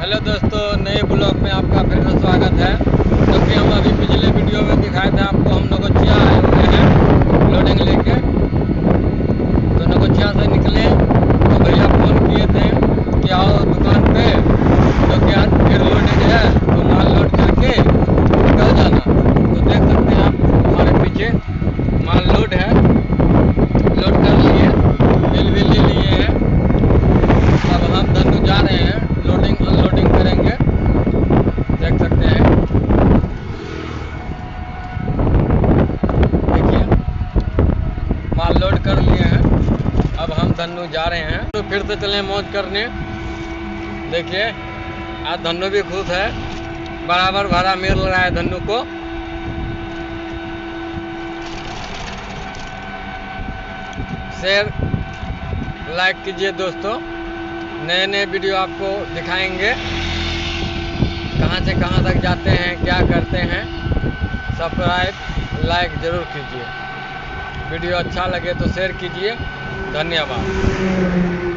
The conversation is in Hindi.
हेलो दोस्तों, नए ब्लॉग में आपका फिर से स्वागत है। क्योंकि हम अभी पिछले वीडियो में दिखाए थे आपको, हम नगोचिया आए हुए हैं लोडिंग लेके। तो नगोचिया से निकले तो भैया फ़ोन किए थे कि आओ दुकान पे, तो क्या फिर लोडिंग है तो माल लोड करके निकल जाना। तो देख सकते हैं आप हमारे पीछे माल लोड है, लोड कर लिए, बिल भी ले लिए हैं। अब हम धनु जा रहे हैं, लोडिंग अनलोडिंग करेंगे। देख सकते हैं, देखिए माल लोड कर लिए हैं। अब हम धनु जा रहे हैं, तो फिर से चले मौज करने। देखिए आज धनु भी खुश है, बराबर भाड़ा मिल रहा है धनु को। शेयर लाइक कीजिए दोस्तों, नए नए वीडियो आपको दिखाएंगे, कहाँ से कहाँ तक जाते हैं, क्या करते हैं। सब्सक्राइब लाइक ज़रूर कीजिए। वीडियो अच्छा लगे तो शेयर कीजिए। धन्यवाद।